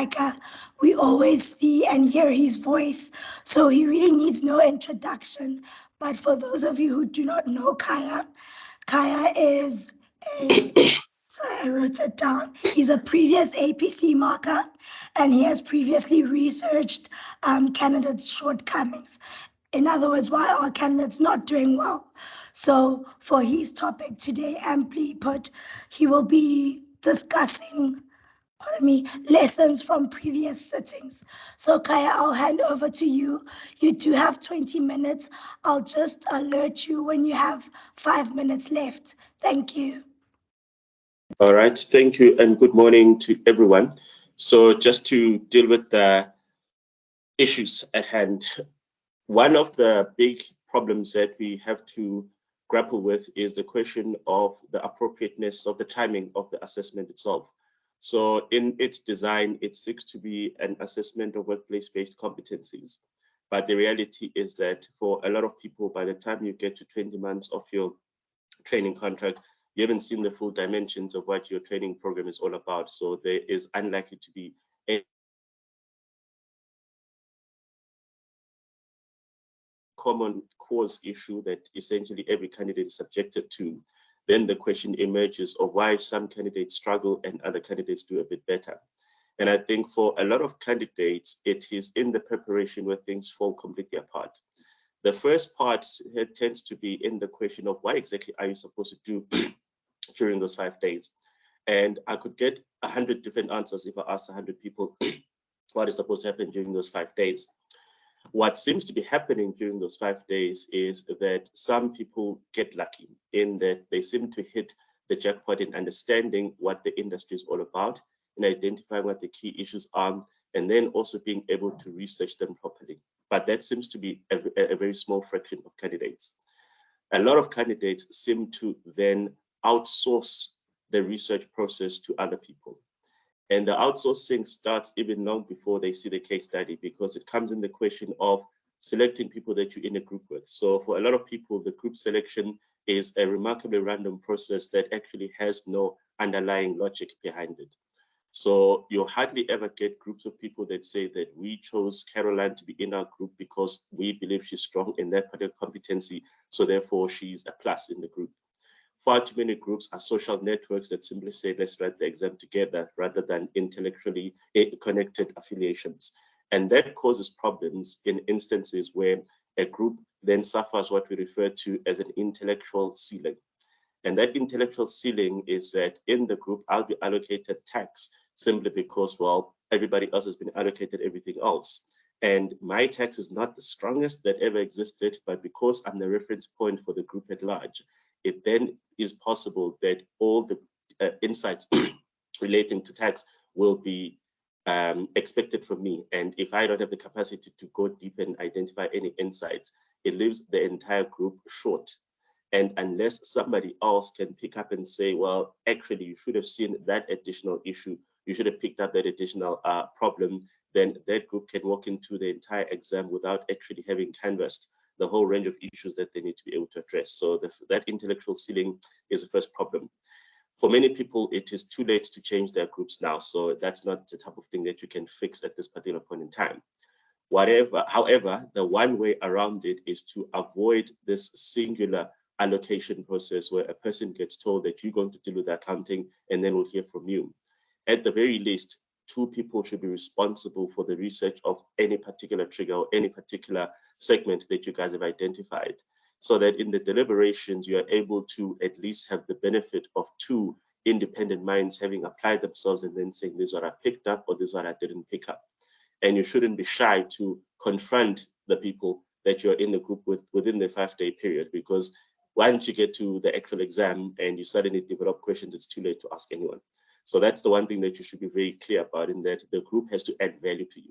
Kaya, we always see and hear his voice, so he really needs no introduction. But for those of you who do not know Kaya, Kaya is a, sorry, I wrote it down. He's a previous APC marker, and he has previously researched candidates' shortcomings. In other words, why are candidates not doing well? So for his topic today, amply put, he will be discussing lessons from previous sittings. So Kaya, I'll hand over to you. You do have 20 minutes. I'll just alert you when you have 5 minutes left. Thank you. All right, thank you and good morning to everyone. So just to deal with the issues at hand, one of the big problems that we have to grapple with is the question of the appropriateness of the timing of the assessment itself. So in its design, it seeks to be an assessment of workplace-based competencies. But the reality is that for a lot of people, by the time you get to 20 months of your training contract, you haven't seen the full dimensions of what your training program is all about. So there is unlikely to be a common cause issue that essentially every candidate is subjected to. Then the question emerges of why some candidates struggle and other candidates do a bit better. And I think for a lot of candidates, it is in the preparation where things fall completely apart. The first part tends to be in the question of what exactly are you supposed to do during those 5 days? And I could get 100 different answers if I asked 100 people what is supposed to happen during those 5 days. What seems to be happening during those 5 days is that some people get lucky in that they seem to hit the jackpot in understanding what the industry is all about, in identifying what the key issues are, and then also being able to research them properly. But that seems to be a very small fraction of candidates. A lot of candidates seem to then outsource the research process to other people. And the outsourcing starts even long before they see the case study, because it comes in the question of selecting people that you're in a group with. So for a lot of people, the group selection is a remarkably random process that actually has no underlying logic behind it. So you hardly ever get groups of people that say that we chose Caroline to be in our group because we believe she's strong in that particular competency, so therefore she's a plus in the group. Far too many groups are social networks that simply say, let's write the exam together rather than intellectually connected affiliations. And that causes problems in instances where a group then suffers what we refer to as an intellectual ceiling. And that intellectual ceiling is that in the group, I'll be allocated tax simply because, well, everybody else has been allocated everything else. And my tax is not the strongest that ever existed, but because I'm the reference point for the group at large, it then is possible that all the insights relating to tax will be expected from me. And if I don't have the capacity to go deep and identify any insights, it leaves the entire group short. And unless somebody else can pick up and say, well, actually, you should have seen that additional issue, you should have picked up that additional problem, then that group can walk into the entire exam without actually having canvassed the whole range of issues that they need to be able to address. So that intellectual ceiling is the first problem. For many people, it is too late to change their groups now. So that's not the type of thing that you can fix at this particular point in time. However, the one way around it is to avoid this singular allocation process where a person gets told that you're going to deal with accounting and then we'll hear from you. At the very least, 2 people should be responsible for the research of any particular trigger or any particular segment that you guys have identified, so that in the deliberations, you are able to at least have the benefit of 2 independent minds having applied themselves and then saying, this is what I picked up or this is what I didn't pick up. And you shouldn't be shy to confront the people that you're in the group with within the 5-day period, because once you get to the actual exam and you suddenly develop questions, it's too late to ask anyone. So that's the one thing that you should be very clear about, in that the group has to add value to you.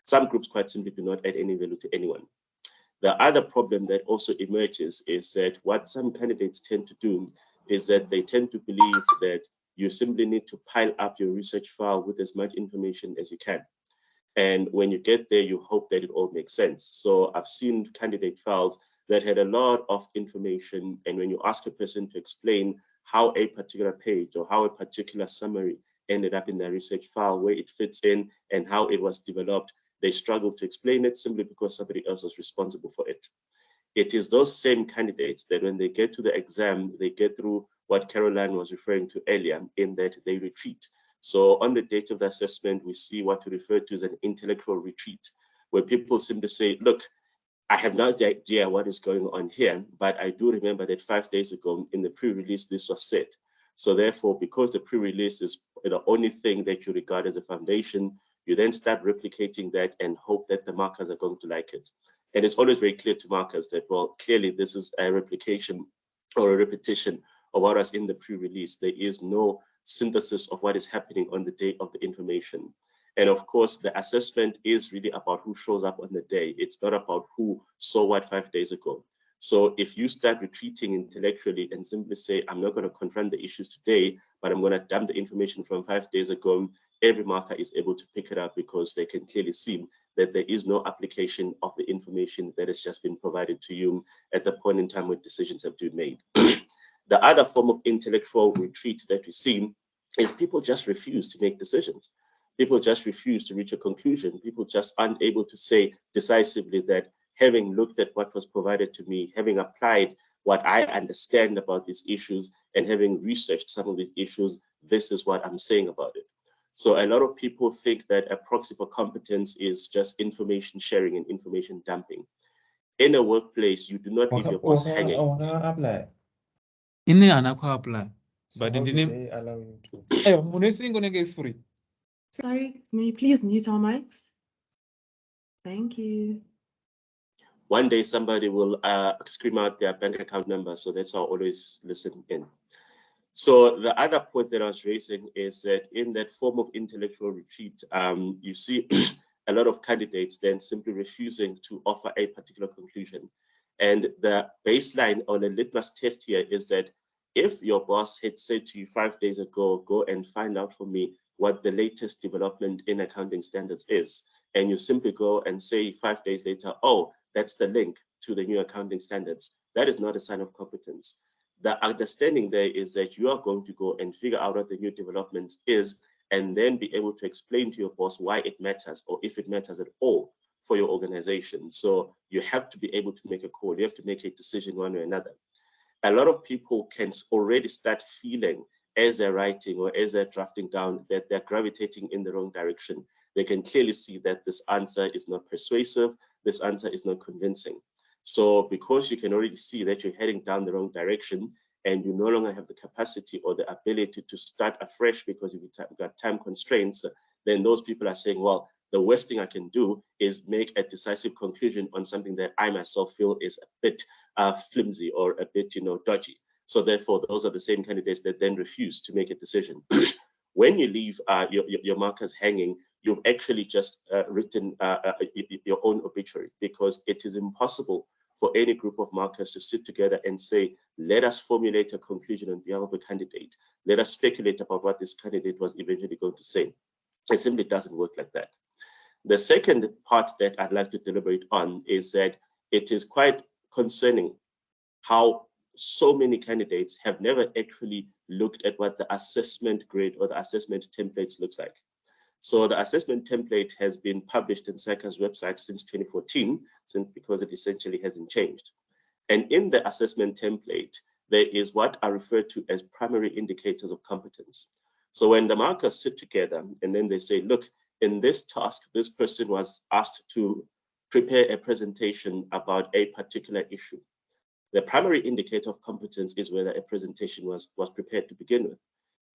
Some groups quite simply do not add any value to anyone. The other problem that also emerges is that what some candidates tend to do is that they tend to believe that you simply need to pile up your research file with as much information as you can. And when you get there, you hope that it all makes sense. So I've seen candidate files that had a lot of information, and when you ask a person to explain how a particular page or how a particular summary ended up in their research file, where it fits in and how it was developed. They struggle to explain it simply because somebody else was responsible for it. It is those same candidates that when they get to the exam, they get through what Caroline was referring to earlier, in that they retreat. So on the date of the assessment, we see what we refer to as an intellectual retreat, where people simply say, look, I have no idea what is going on here, but I do remember that 5 days ago in the pre-release, this was said. So therefore, because the pre-release is the only thing that you regard as a foundation, you then start replicating that and hope that the markers are going to like it. And it's always very clear to markers that, well, clearly this is a replication or a repetition of what was in the pre-release. There is no synthesis of what is happening on the day of the information. And of course, the assessment is really about who shows up on the day. It's not about who saw what 5 days ago. So if you start retreating intellectually and simply say, I'm not going to confront the issues today, but I'm going to dump the information from 5 days ago, every marker is able to pick it up because they can clearly see that there is no application of the information that has just been provided to you at the point in time when decisions have been made. The other form of intellectual retreat that we see is people just refuse to make decisions. People just refuse to reach a conclusion. People just aren't able to say decisively that, having looked at what was provided to me, having applied what I understand about these issues, and having researched some of these issues, this is what I'm saying about it. So a lot of people think that a proxy for competence is just information sharing and information dumping. In a workplace, you do not leave your boss hanging. Ini anakho apply. So But how in do the name, they allow you to? hey, Munesi gonna get free. Sorry, may you please mute our mics? Thank you. One day somebody will scream out their bank account number, so that's why I always listen in. So the other point that I was raising is that in that form of intellectual retreat, you see a lot of candidates then simply refusing to offer a particular conclusion. And the baseline or the litmus test here is that if your boss had said to you 5 days ago, go and find out for me what the latest development in accounting standards is, and you simply go and say 5 days later, oh, that's the link to the new accounting standards, that is not a sign of competence. The understanding there is that you are going to go and figure out what the new development is, and then be able to explain to your boss why it matters, or if it matters at all for your organization. So you have to be able to make a call. You have to make a decision one way or another. A lot of people can already start feeling as they're writing or as they're drafting down that they're gravitating in the wrong direction. They can clearly see that this answer is not persuasive, this answer is not convincing. So because you can already see that you're heading down the wrong direction and you no longer have the capacity or the ability to start afresh because you've got time constraints, then those people are saying, well, the worst thing I can do is make a decisive conclusion on something that I myself feel is a bit flimsy or a bit, dodgy. So therefore, those are the same candidates that then refuse to make a decision. When you leave your markers hanging, you've actually just written your own obituary, because it is impossible for any group of markers to sit together and say, let us formulate a conclusion on behalf of a candidate. Let us speculate about what this candidate was eventually going to say. It simply doesn't work like that. The second part that I'd like to deliberate on is that it is quite concerning how so many candidates have never actually looked at what the assessment grid or the assessment templates looks like. So the assessment template has been published in SACA's website since 2014, because it essentially hasn't changed. And in the assessment template, there is what are referred to as primary indicators of competence. So when the markers sit together and then they say, look, in this task, this person was asked to prepare a presentation about a particular issue. The primary indicator of competence is whether a presentation was prepared to begin with.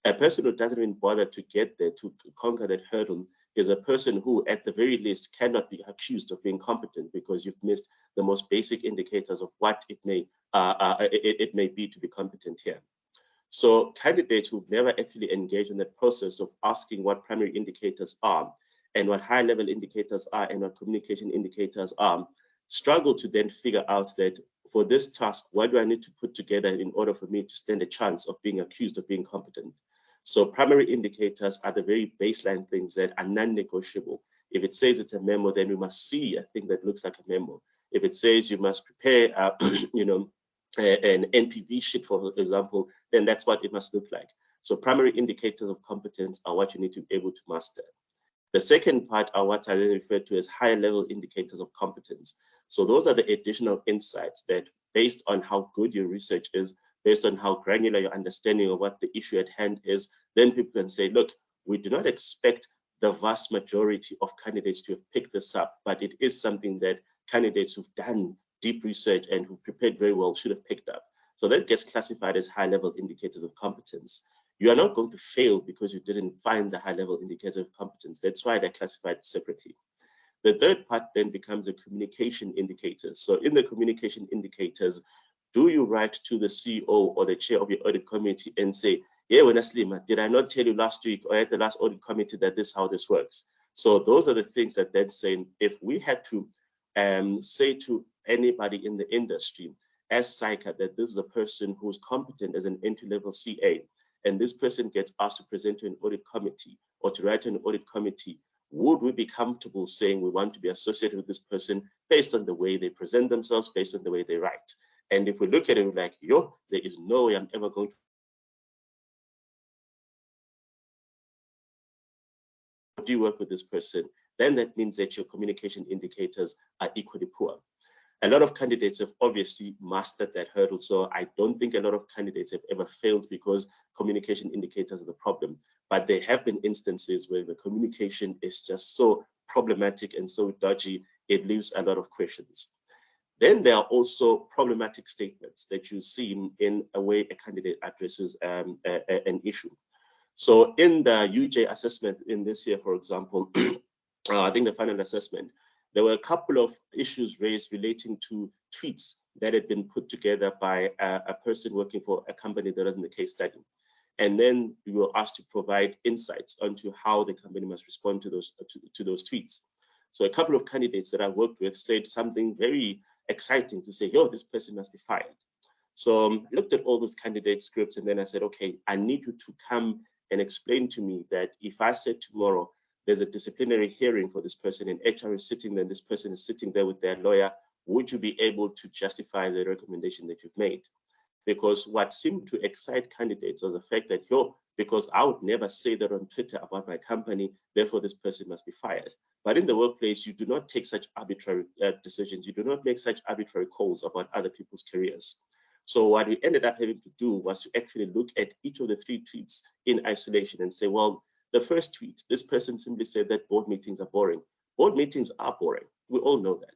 A person who doesn't even bother to get there, to conquer that hurdle, is a person who, at the very least, cannot be accused of being competent, because you've missed the most basic indicators of what it may be to be competent here. So candidates who've never actually engaged in that process of asking what primary indicators are and what high-level indicators are and what communication indicators are, struggle to then figure out that for this task, what do I need to put together in order for me to stand a chance of being accused of being competent? So primary indicators are the very baseline things that are non-negotiable. If it says it's a memo, then we must see a thing that looks like a memo. If it says you must prepare, an NPV sheet, for example, then that's what it must look like. So primary indicators of competence are what you need to be able to master. The second part are what I then refer to as higher level indicators of competence. So those are the additional insights that, based on how good your research is, based on how granular your understanding of what the issue at hand is, then people can say, look, we do not expect the vast majority of candidates to have picked this up, but it is something that candidates who've done deep research and who've prepared very well should have picked up. So that gets classified as high-level indicators of competence. You are not going to fail because you didn't find the high-level indicators of competence. That's why they're classified separately. The third part then becomes the communication indicators. So in the communication indicators, do you write to the CEO or the chair of your audit committee and say, yeah, when Aslima, did I not tell you last week or at the last audit committee that this is how this works? So those are the things that then saying, if we had to say to anybody in the industry as SICA that this is a person who's competent as an entry-level CA, and this person gets asked to present to an audit committee or to write to an audit committee, would we be comfortable saying we want to be associated with this person based on the way they present themselves, based on the way they write? And if we look at it, we're like, yo, there is no way I'm ever going to do work with this person, then that means that your communication indicators are equally poor. A lot of candidates have obviously mastered that hurdle. So I don't think a lot of candidates have ever failed because communication indicators are the problem. But there have been instances where the communication is just so problematic and so dodgy, it leaves a lot of questions. Then there are also problematic statements that you see in a way a candidate addresses an issue. So in the UJ assessment in this year, for example, I think the final assessment, there were a couple of issues raised relating to tweets that had been put together by a person working for a company that was in the case study. And then we were asked to provide insights onto how the company must respond to those tweets. So a couple of candidates that I worked with said something very exciting to say, yo, this person must be fired. So I looked at all those candidate scripts and then I said, okay, I need you to come and explain to me that if I said tomorrow, there's a disciplinary hearing for this person and HR is sitting there and this person is sitting there with their lawyer, would you be able to justify the recommendation that you've made? Because what seemed to excite candidates was the fact that, yo, because I would never say that on Twitter about my company, therefore this person must be fired. But in the workplace, you do not take such arbitrary decisions. You do not make such arbitrary calls about other people's careers. So what we ended up having to do was to actually look at each of the three tweets in isolation and say, well, the first tweet, this person simply said that board meetings are boring. Board meetings are boring. We all know that.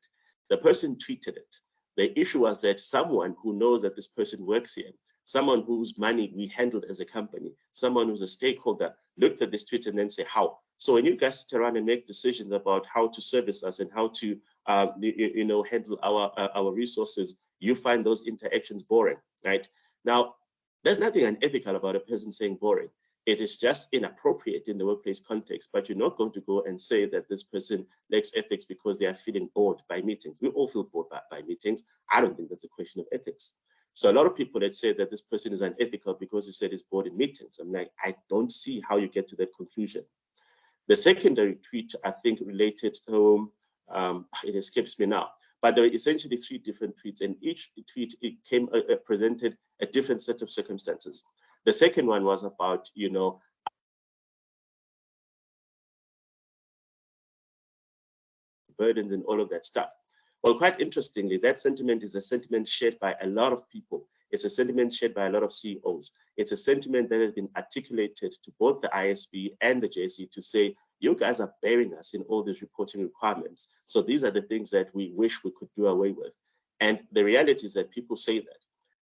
The person tweeted it. The issue was that someone who knows that this person works here, someone whose money we handled as a company, someone who's a stakeholder, looked at this tweet and then say, how? So when you guys sit around and make decisions about how to service us and how to handle our resources, you find those interactions boring, right? Now, there's nothing unethical about a person saying boring. It is just inappropriate in the workplace context, but you're not going to go and say that this person lacks ethics because they are feeling bored by meetings. We all feel bored by meetings. I don't think that's a question of ethics. So a lot of people that say that this person is unethical because he said he's bored in meetings. I'm like, I don't see how you get to that conclusion. The secondary tweet, I think, related to, it escapes me now, but there were essentially three different tweets, and each tweet presented a different set of circumstances. The second one was about, burdens and all of that stuff. Well, quite interestingly, that sentiment is a sentiment shared by a lot of people. It's a sentiment shared by a lot of CEOs. It's a sentiment that has been articulated to both the ISB and the JSE to say, you guys are bearing us in all these reporting requirements. So these are the things that we wish we could do away with. And the reality is that people say that.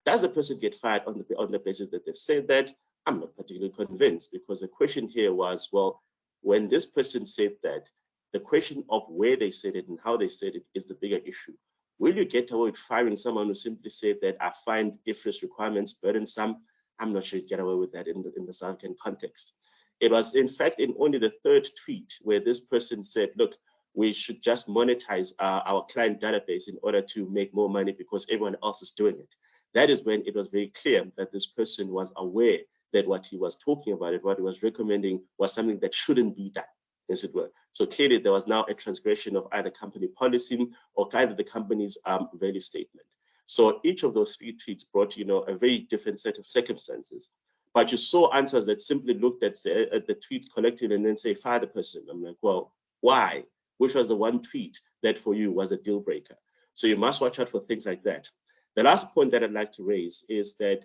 Does a person get fired on the basis that they've said that? I'm not particularly convinced, because the question here was, well, when this person said that, the question of where they said it and how they said it is the bigger issue. Will you get away with firing someone who simply said that I find IFRS requirements burdensome? I'm not sure you get away with that in the South African context. It was, in fact, in only the third tweet where this person said, look, we should just monetize our client database in order to make more money because everyone else is doing it. That is when it was very clear that this person was aware that what he was talking about and what he was recommending was something that shouldn't be done, as it were. So clearly there was now a transgression of either company policy or either the company's value statement. So each of those three tweets brought, a very different set of circumstances. but you saw answers that simply looked at the tweets collective and then say, fire the person. I'm like, well, why? Which was the one tweet that for you was a deal breaker? So you must watch out for things like that. The last point that I'd like to raise is that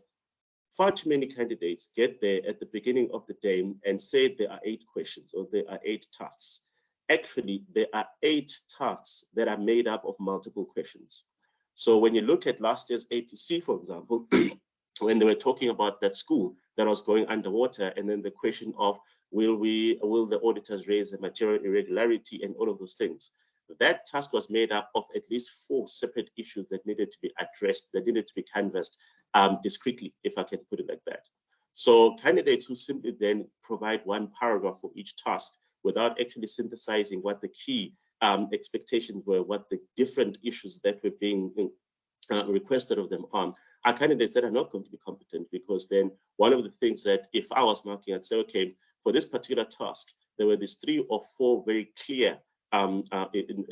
far too many candidates get there at the beginning of the day and say there are 8 questions or there are 8 tasks. Actually, there are 8 tasks that are made up of multiple questions. So when you look at last year's APC, for example, when they were talking about that school that was going underwater, and then the question of will the auditors raise a material irregularity and all of those things, that task was made up of at least 4 separate issues that needed to be addressed, that needed to be canvassed discreetly, if I can put it like that. So candidates who simply then provide one paragraph for each task without actually synthesizing what the key expectations were, what the different issues that were being requested of them are candidates that are not going to be competent, because then one of the things that if I was marking, I'd say, okay, for this particular task, there were these 3 or 4 very clear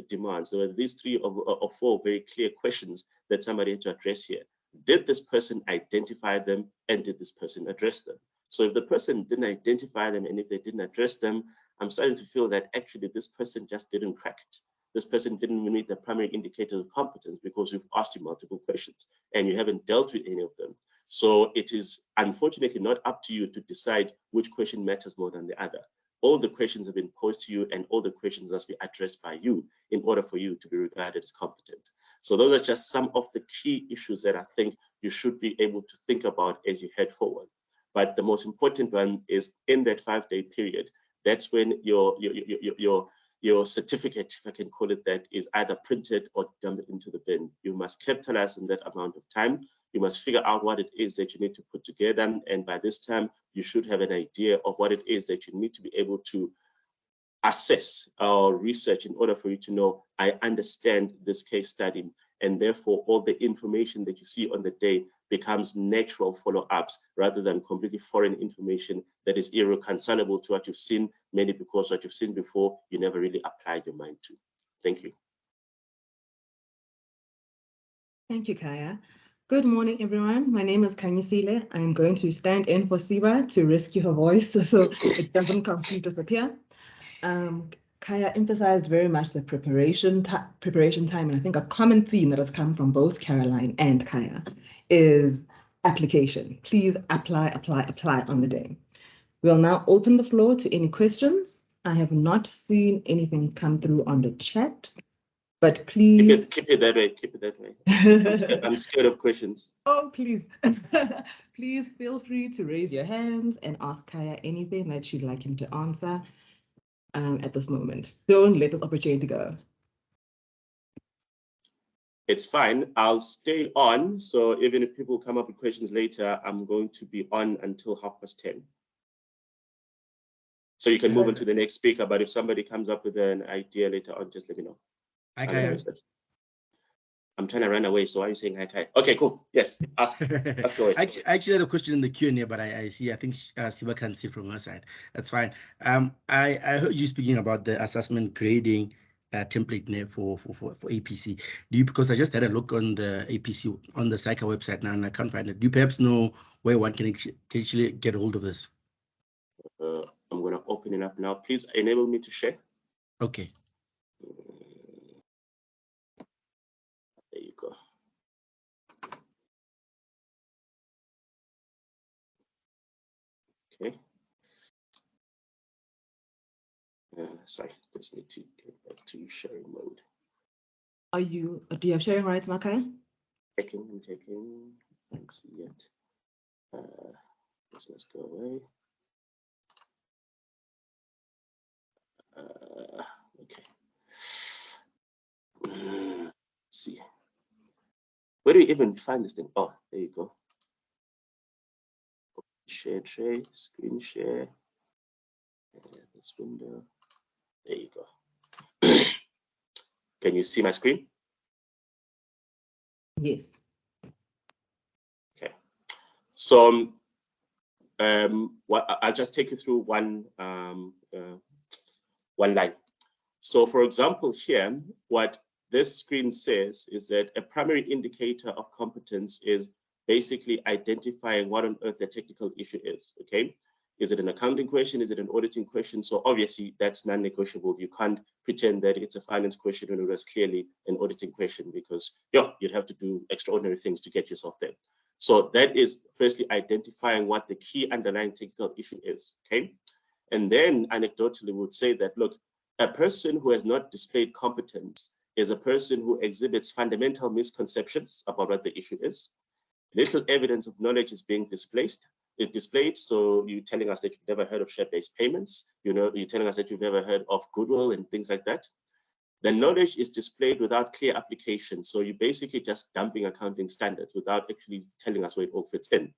demands. There were these 3 or 4 very clear questions that somebody had to address here. Did this person identify them, and did this person address them? So if the person didn't identify them and if they didn't address them, I'm starting to feel that actually this person just didn't crack it. This person didn't meet the primary indicator of competence, because we've asked you multiple questions and you haven't dealt with any of them. So it is unfortunately not up to you to decide which question matters more than the other. All the questions have been posed to you, and all the questions must be addressed by you in order for you to be regarded as competent. So those are just some of the key issues that I think you should be able to think about as you head forward. But the most important one is in that 5-day period, that's when your certificate, if I can call it that, is either printed or dumped into the bin. You must capitalize on that amount of time. You must figure out what it is that you need to put together. And by this time, you should have an idea of what it is that you need to be able to assess or research in order for you to know, I understand this case study, and therefore all the information that you see on the day becomes natural follow-ups rather than completely foreign information that is irreconcilable to what you've seen, mainly because what you've seen before, you never really applied your mind to. Thank you. Thank you, Kaya. Good morning, everyone. My name is Kanyisile. I'm going to stand in for Siba to rescue her voice so it doesn't completely disappear. Kaya emphasized very much the preparation time, and I think a common theme that has come from both Caroline and Kaya is application. Please apply on the day. We'll now open the floor to any questions. I have not seen anything come through on the chat, but please keep it that way. Keep it that way. I'm scared of questions. Oh, please. Please feel free to raise your hands and ask Kaya anything that you'd like him to answer at this moment. Don't let this opportunity go. It's fine. I'll stay on. So even if people come up with questions later, I'm going to be on until 10:30. So you can move on to the next speaker. But if somebody comes up with an idea later on, just let me know. I'm trying to run away, so why are you saying hi, Kai? Okay, cool. Yes, ask. Let's go. I actually had a question in the Q&A, but I think Siba can't see from her side. That's fine. I heard you speaking about the assessment grading template name for APC. Do you, because I just had a look on the APC on the SAICA website now and I can't find it. Do you perhaps know where one can actually get hold of this? I'm going to open it up now. Please enable me to share. Okay. There you go. Okay. Sorry, just need to get back to sharing mode. Do you have sharing rights, Makai? I'm checking. Can't see yet. Let's go away. Okay. Let's see. Where do we even find this thing? Oh, there you go. Share tray, screen share. This window. There you go. Can you see my screen? Yes. Okay. So I'll just take you through one line. So for example, here, what this screen says is that a primary indicator of competence is basically identifying what on earth the technical issue is, okay? Is it an accounting question? Is it an auditing question? So obviously that's non-negotiable. You can't pretend that it's a finance question when it was clearly an auditing question, because you'd have to do extraordinary things to get yourself there. So that is firstly identifying what the key underlying technical issue is, okay? And then anecdotally we would say that, look, a person who has not displayed competence is a person who exhibits fundamental misconceptions about what the issue is. Little evidence of knowledge is being displayed. So you're telling us that you've never heard of share-based payments. You're telling us that you've never heard of goodwill and things like that. The knowledge is displayed without clear application. So you're basically just dumping accounting standards without actually telling us where it all fits in.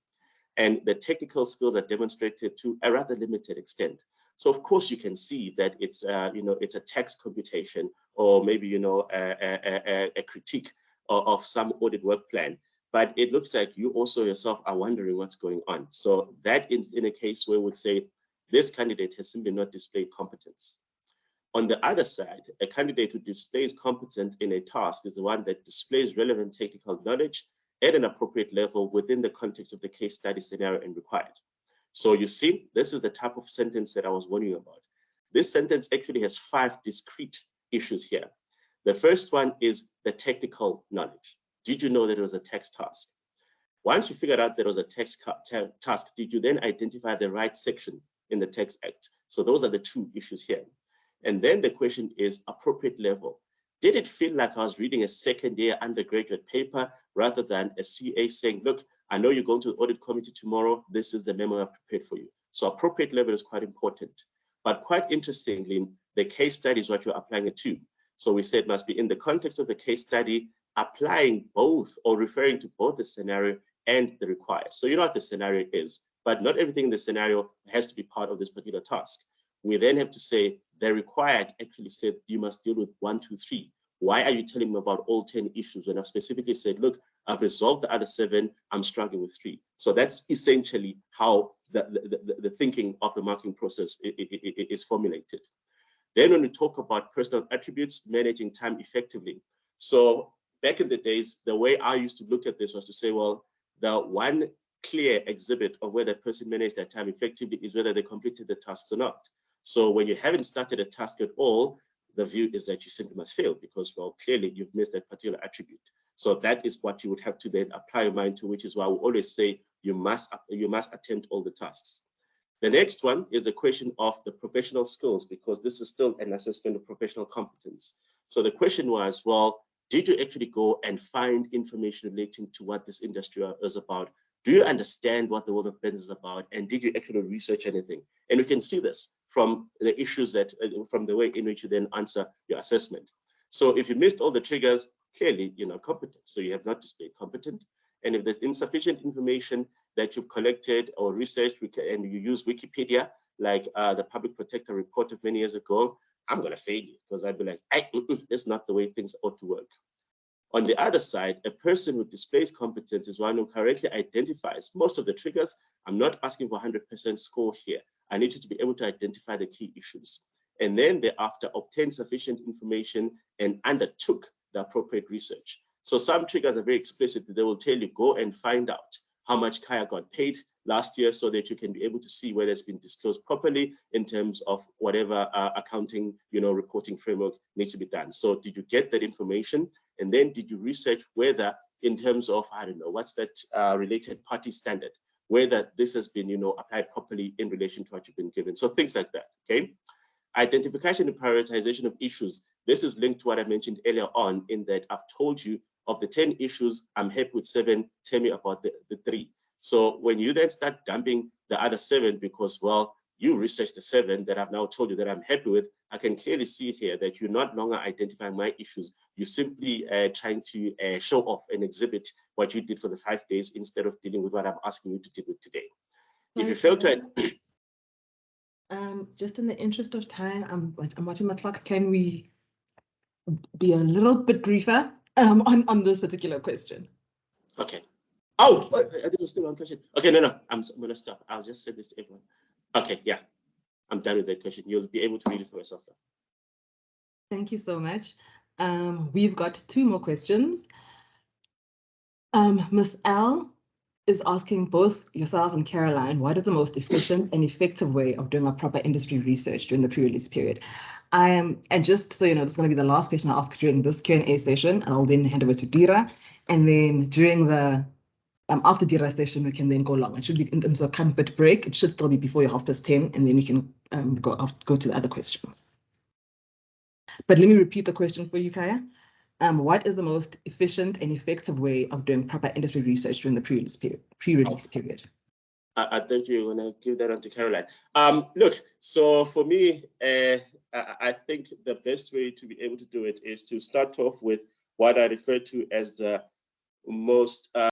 And the technical skills are demonstrated to a rather limited extent. So of course you can see that it's it's a tax computation, or maybe a critique of some audit work plan. But it looks like you also yourself are wondering what's going on. So that is in a case where we would say this candidate has simply not displayed competence. On the other side, a candidate who displays competence in a task is the one that displays relevant technical knowledge at an appropriate level within the context of the case study scenario and required. So you see, this is the type of sentence that I was warning you about. This sentence actually has 5 discrete issues here. The first one is the technical knowledge. Did you know that it was a tax task? Once you figured out that it was a tax task, did you then identify the right section in the Tax Act? So those are the 2 issues here. And then the question is appropriate level. Did it feel like I was reading a second-year undergraduate paper rather than a CA saying, look, I know you're going to the audit committee tomorrow. This is the memo I've prepared for you. So appropriate level is quite important. But quite interestingly, the case study is what you're applying it to. So we said it must be in the context of the case study, applying both or referring to both the scenario and the required. So you know what the scenario is, but not everything in the scenario has to be part of this particular task. We then have to say the required actually said you must deal with 1, 2, 3. Why are you telling me about all 10 issues when I've specifically said, look, I've resolved the other 7, I'm struggling with 3. So that's essentially how the thinking of the marking process is formulated. Then when we talk about personal attributes, managing time effectively. So back in the days, the way I used to look at this was to say, well, the one clear exhibit of whether a person managed their time effectively is whether they completed the tasks or not. So when you haven't started a task at all, the view is that you simply must fail because, well, clearly you've missed that particular attribute. So that is what you would have to then apply your mind to, which is why we always say you must attempt all the tasks. The next one is the question of the professional skills, because this is still an assessment of professional competence. So the question was, well, did you actually go and find information relating to what this industry is about? Do you understand what the world of business is about? And did you actually research anything? And you can see this from the issues that, from the way in which you then answer your assessment. So if you missed all the triggers, clearly you're not competent. So you have not displayed competent. And if there's insufficient information that you've collected or researched, and you use Wikipedia, like the Public Protector report of many years ago, I'm going to fail you because I'd be like, that's not the way things ought to work. On the other side, a person who displays competence is one who correctly identifies most of the triggers. I'm not asking for 100% score here. I need you to be able to identify the key issues. And then thereafter obtain sufficient information and undertook the appropriate research. So some triggers are very explicit. They will tell you, go and find out how much Kaya got paid last year so that you can be able to see whether it's been disclosed properly in terms of whatever accounting, reporting framework needs to be done. So did you get that information? And then did you research whether in terms of, I don't know, what's that related party standard, whether this has been, applied properly in relation to what you've been given. So things like that, okay? Identification and prioritization of issues. This is linked to what I mentioned earlier on in that I've told you of the 10 issues, I'm happy with 7, tell me about the 3. So when you then start dumping the other 7 because, well, you researched the 7 that I've now told you that I'm happy with, I can clearly see here that you're not longer identifying my issues. You're simply trying to show off and exhibit what you did for the 5 days instead of dealing with what I'm asking you to deal with today. If you fail to... Just in the interest of time, I'm watching my clock. Can we be a little bit briefer on this particular question? Okay. Oh, I think there's still one question. Okay, no, I'm going to stop. I'll just say this to everyone. Okay, yeah, I'm done with that question. You'll be able to read it for yourself now. Thank you so much. We've got 2 more questions. Ms. L is asking both yourself and Caroline, what is the most efficient and effective way of doing a proper industry research during the pre-release period? And just so you know, this is going to be the last question I ask during this Q&A session. I'll then hand over to Dira, and then during the after Dira's session, we can then go long. It should be in terms of kind of bit break. It should still be before your 10:30, and then we can go to the other questions. But let me repeat the question for you, Kaya. What is the most efficient and effective way of doing proper industry research during the pre-release period? I think you're going to give that on to Caroline. Look, so for me, I think the best way to be able to do it is to start off with what I refer to as the most